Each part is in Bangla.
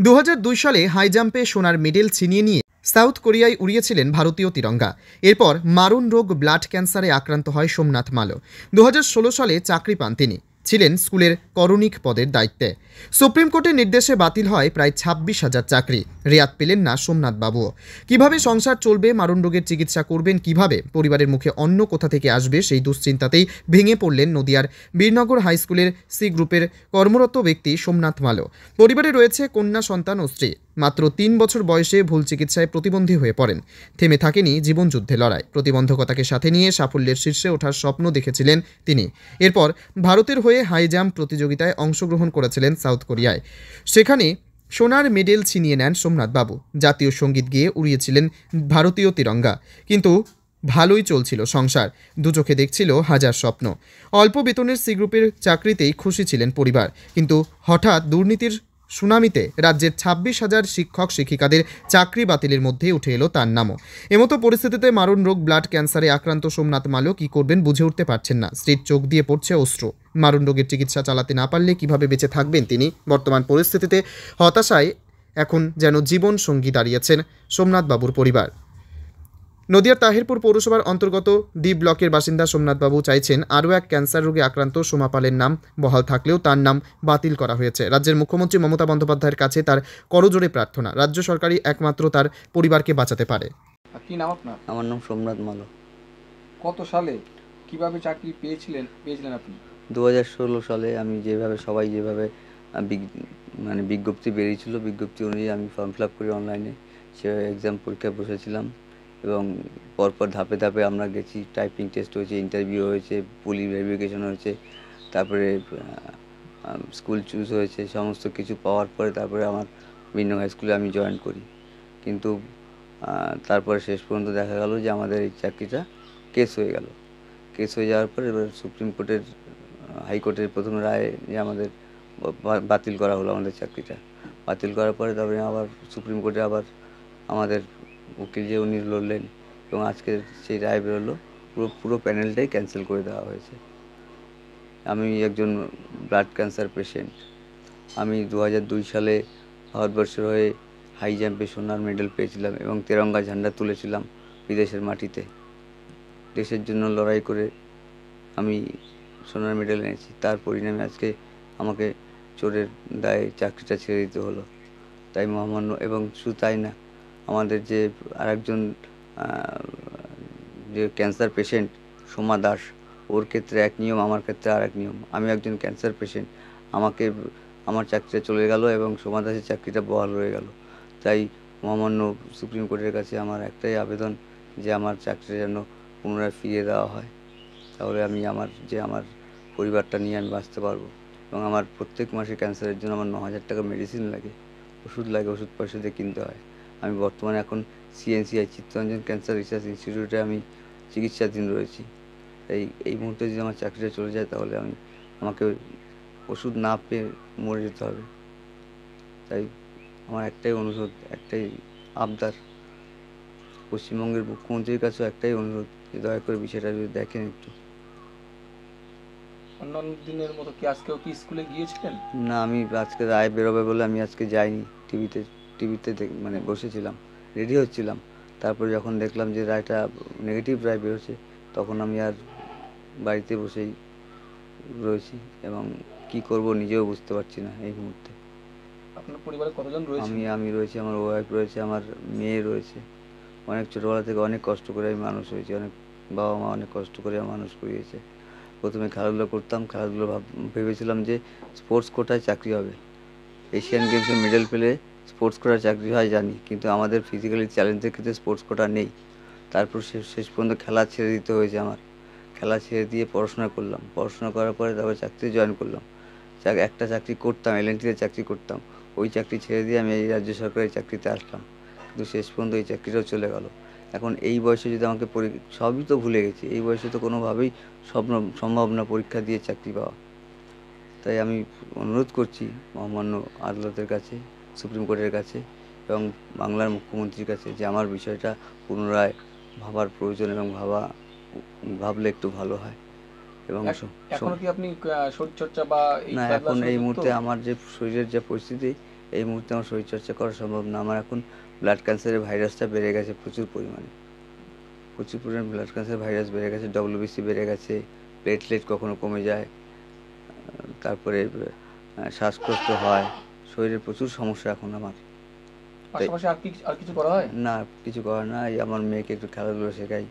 2002 সালে হাই জাম্পে সোনার মেডেল ছিনিয়ে নিয়ে সাউথ কোরিয়ায় উড়িয়েছিলেন ভারতীয় তিরঙ্গা। এরপর মারণ রোগ ব্লাড ক্যান্সারে আক্রান্ত হয় সোমনাথ মালো। 2016 সালে চাকরি পান তিনি, ছিলেন স্কুলের করণিক পদের দায়িত্বে। সুপ্রিম কোর্টের নির্দেশে বাতিল হয় প্রায় 26,000 চাকরি। রেয়াত পেলেন না সোমনাথ বাবুও। কিভাবে সংসার চলবে, মারণ রোগের চিকিৎসা করবেন কিভাবে, পরিবারের মুখে অন্ন কোথা থেকে আসবে, সেই দুশ্চিন্তাতেই ভেঙে পড়লেন নদিয়ার বীরনগর হাই স্কুলের সি গ্রুপের কর্মরত ব্যক্তি সোমনাথ মালো। পরিবারে রয়েছে কন্যা সন্তান ও স্ত্রী। মাত্র 3 বছর বয়সে ভুল চিকিৎসায় প্রতিবন্ধী হয়ে পড়েন। থেমে থাকেনি জীবনযুদ্ধে লড়াই। প্রতিবন্ধকতাকে সাথে নিয়ে সাফল্যের শীর্ষে ওঠার স্বপ্ন দেখেছিলেন তিনি। এরপর ভারতের হয়ে হাই জাম্প প্রতিযোগিতায় অংশগ্রহণ করেছিলেন সাউথ কোরিয়ায়। সেখানে সোনার মেডেল ছিনিয়ে নেন সোমনাথ বাবু। জাতীয় সঙ্গীত গেয়ে উড়িয়েছিলেন ভারতীয় তিরঙ্গা। কিন্তু ভালোই চলছিল সংসার, দুচোখে দেখছিল হাজার স্বপ্ন। অল্প বেতনের সি গ্রুপের চাকরিতেই খুশি ছিলেন পরিবার। কিন্তু হঠাৎ দুর্নীতির সুনামিতে রাজ্যের 26,000 শিক্ষক শিক্ষিকাদের চাকরি বাতিলের মধ্যে উঠে এলো তার নামও। এমতো পরিস্থিতিতে মারণ রোগ ব্লাড ক্যান্সারে আক্রান্ত সোমনাথ মালো কী করবেন বুঝে উঠতে পারছেন না। স্ত্রীর চোখ দিয়ে পড়ছে অশ্রু। মারণ রোগের চিকিৎসা চালাতে না পারলে কিভাবে বেঁচে থাকবেন তিনি। বর্তমান পরিস্থিতিতে হতাশায় এখন যেন জীবন সঙ্গী দাঁড়িয়েছেন সোমনাথ বাবুর পরিবার। নদিয়ার তাহিরপুর পৌরসভার অন্তর্গত ডি ব্লকের বাসিন্দা সোমনাথ বাবু চাইছেন আরও এক ক্যান্সার রোগে আক্রান্ত সোমা পালের নাম বহাল থাকলেও তার নাম বাতিল করা হয়েছে। রাজ্যের মুখ্যমন্ত্রী মমতা বন্দ্যোপাধ্যায়ের কাছে তার করজোড়ে প্রার্থনা। রাজ্য সরকারই একমাত্র তার পরিবারকে বাঁচাতে পারে। কি নাম আপনার? আমার নাম সোমনাথ মালো। কত সালে কিভাবে চাকরি পেয়েছিলেন আপনি? 2016 সালে আমি সবাই যেভাবে বিজ্ঞপ্তি বেরিয়েছিল, বিজ্ঞপ্তি অনুযায়ী আমি ফর্ম ফিল আপ করি অনলাইনে। সে এক্সাম পরীক্ষায় বসেছিলাম এবং পরপর ধাপে ধাপে আমরা গেছি। টাইপিং টেস্ট হয়েছে, ইন্টারভিউ হয়েছে, পুলিশ ভেরিফিকেশন হয়েছে, তারপরে স্কুল চুজ হয়েছে। সমস্ত কিছু পাওয়ার পরে তারপরে আমার বিভিন্ন হাই স্কুলে আমি জয়েন করি। কিন্তু তারপরে শেষ পর্যন্ত দেখা গেল যে আমাদের এই চাকরিটা কেস হয়ে গেল। কেস হয়ে যাওয়ার পর এবার সুপ্রিম কোর্টের হাইকোর্টের প্রথম রায় যে আমাদের বাতিল করা হলো আমাদের চাকরিটা। বাতিল করার পরে তারপরে আবার সুপ্রিম কোর্টে আবার আমাদের উকিল যে উনি লড়লেন এবং আজকে সেই রায় বেরোলো, পুরো প্যানেলটাই ক্যান্সেল করে দেওয়া হয়েছে। আমি একজন ব্লাড ক্যান্সার পেশেন্ট। আমি 2002 সালে ভারতবর্ষের হয়ে হাই জাম্পে সোনার মেডেল পেয়েছিলাম এবং তেরঙ্গা ঝান্ডা তুলেছিলাম বিদেশের মাটিতে। দেশের জন্য লড়াই করে আমি সোনার মেডেল এনেছি। তার পরিণামে আজকে আমাকে চোরের দায়ে চাকরিটা ছেড়ে দিতে হলো। তাই মহামান্য, এবং শুধু তাই না, আমাদের যে আরেকজন যে ক্যান্সার পেশেন্ট সোমা দাস, ওর ক্ষেত্রে এক নিয়ম, আমার ক্ষেত্রে আর এক নিয়ম। আমি একজন ক্যান্সার পেশেন্ট, আমার চাকরিটা চলে গেল এবং সোমা দাসের চাকরিটা বহাল রয়ে গেল। তাই মহামান্য সুপ্রিম কোর্টের কাছে আমার একটাই আবেদন যে আমার চাকরিটা যেন পুনরায় ফিরিয়ে দেওয়া হয়। তাহলে আমি আমার পরিবারটা নিয়ে আমি বাঁচতে পারবো। এবং আমার প্রত্যেক মাসে ক্যান্সারের জন্য আমার 9,000 টাকা মেডিসিন লাগে, ওষুধ লাগে, ওষুধ পয়সা দিয়ে কিনতে হয়। আমি বর্তমানে এখন CNCI চিত্তরঞ্জন ক্যান্সার রিসার্চ ইনস্টিটিউটে আমি চিকিৎসাধীন রয়েছি। তাই এই মুহূর্তে যদি আমার চাকরিটা চলে যায় তাহলে আমাকে ওষুধ না পেয়ে মরে যেতে হবে। তাই আমার একটাই অনুরোধ, একটাই আবদার, পশ্চিমবঙ্গের মুখ্যমন্ত্রীর কাছেও একটাই অনুরোধ যে দয়া করে বিষয়টা যদি দেখেন একটু। অন্যান্য দিনের মতো কি আজকেও কি স্কুলে গিয়েছিলেন? না, আমি আজকে রায় বেরোবে বলে আমি আজকে যাইনি। টিভিতে বসেছিলাম, রেডি হচ্ছিলাম। তারপরে যখন দেখলাম যে রায়টা নেগেটিভ রায় বেরোচ্ছে, তখন আমি আর বাড়িতে বসেই রয়েছি এবং কি করব নিজেও বুঝতে পারছি না এই মুহূর্তে। আপনার পরিবারে কতজন রয়েছে? আমি রয়েছি, আমার ওয়াইফ রয়েছে, আমার মেয়ে রয়েছে। অনেক ছোটোবেলা থেকে অনেক কষ্ট করে আমি মানুষ হয়েছি, অনেক বাবা মা অনেক কষ্ট করে মানুষ করিয়েছে। প্রথমে খেলাধুলো করতাম, ভেবেছিলাম যে স্পোর্টস কোটায় চাকরি হবে। এশিয়ান গেমসে মেডেল পেলে স্পোর্টস কোটায় চাকরি হয় জানি, কিন্তু আমাদের ফিজিক্যালি চ্যালেঞ্জের ক্ষেত্রে স্পোর্টস কোটা নেই। তারপর শেষ পর্যন্ত খেলা ছেড়ে দিতে হয়েছে আমার। খেলা ছেড়ে দিয়ে পড়াশোনা করলাম। পড়াশোনা করার পরে তারপরে চাকরিতে জয়েন করলাম। একটা চাকরি করতাম, L&Tতে চাকরি করতাম। ওই চাকরি ছেড়ে দিয়ে আমি এই রাজ্য সরকারের চাকরিতে আসলাম, কিন্তু শেষ পর্যন্ত এই চাকরিটাও চলে গেল। এখন এই বয়সে যদি আমাকে সবই তো ভুলে গেছি, এই বয়সে তো কোনোভাবেই সম্ভব না পরীক্ষা দিয়ে চাকরি পাওয়া। তাই আমি অনুরোধ করছি মহামান্য আদালতের কাছে, সুপ্রিম কোর্টের কাছে এবং বাংলার মুখ্যমন্ত্রীর কাছে যে আমার বিষয়টা পুনরায় ভাবার প্রয়োজন এবং ভাবলে একটু ভালো হয়। এবং এখন কি আপনি শরীরচর্চা বা না, এখন এই মুহূর্তে আমার যে শরীরের যে পরিস্থিতি, এই মুহূর্তে আমার শরীরচর্চা করা সম্ভব না। আমার এখন ব্লাড ক্যান্সারের ভাইরাসটা বেড়ে গেছে প্রচুর পরিমাণে ব্লাড ক্যান্সার ভাইরাস বেড়ে গেছে, WBC বেড়ে গেছে, প্লেটলেট কখনো কমে যায়, তারপরে শ্বাসকষ্ট হয়, শরীরে প্রচুর সমস্যা এখন আমার। পাশাপাশি আর কিছু করা হয়? না, কিছু করার না। এই আমার মেয়েকে একটু খেলাধুলো শেখাই,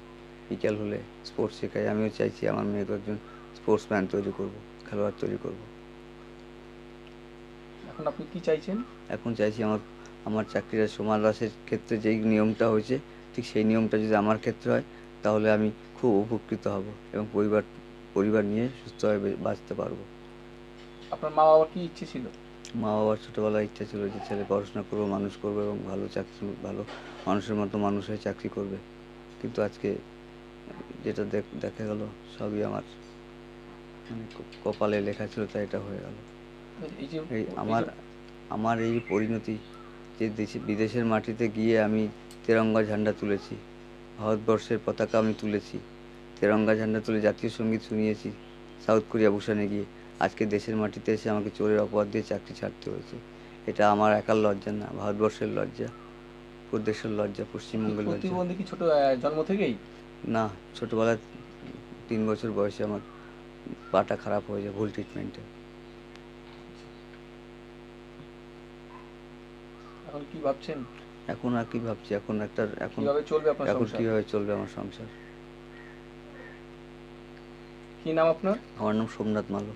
বিকেল হলে স্পোর্টস শেখাই। আমিও চাইছি আমার মেয়েকে একজন স্পোর্টসম্যান তৈরি করব, খেলোয়াড় তৈরি করব। এখন আপনি কি চাইছেন? এখন চাইছি আমার চাকরিটা সমান হ্রাসের ক্ষেত্রে যেই নিয়মটা হয়েছে ঠিক সেই নিয়মটা যদি আমার ক্ষেত্রে হয় তাহলে আমি খুব উপকৃত হব এবং পরিবার নিয়ে সুস্থভাবে বাঁচতে পারবো। আপনার মা বাবার কি ইচ্ছে ছিল? মা বাবার ছোটোবেলায় ইচ্ছা ছিল যে ছেলে পড়াশোনা করবো, মানুষ করবো এবং ভালো মানুষের মতো মানুষ হয়ে চাকরি করবে, কিন্তু আজকে যেটা দেখা গেল সবই আমার মানে কপালে লেখা ছিল, তাই এটা হয়ে গেল। এই যে আমার এই পরিণতি যে বিদেশের মাটিতে গিয়ে আমি তেরঙ্গা ঝান্ডা তুলেছি, ভারতবর্ষের পতাকা আমি তুলেছি, তেরঙ্গা ঝান্ডা তুলে জাতীয় সঙ্গীত শুনিয়েছি সাউথ কোরিয়া বুসানে গিয়ে, আজকে দেশের মাটিতে এসে আমাকে চোরের অপবাদ দিয়ে চাকরি ছাড়তে হয়েছে। এটা আমার একার লজ্জা না, ভারতবর্ষের লজ্জা, দেশের লজ্জা, পশ্চিমবঙ্গের লজ্জা। প্রতিবন্ধী কি ছোট জন্ম থেকেই? না, ছোটোবেলায় 3 বছর বয়সে আমার পাটা খারাপ হয়ে যায় ভুল ট্রিটমেন্টে। এখন কি ভাবছেন? এখন আর কি ভাবছি, এখন কিভাবে চলবে আপনার সংসার? কিভাবে চলবে আমার সংসার। কি নাম আপনার? আমার নাম সোমনাথ মালো।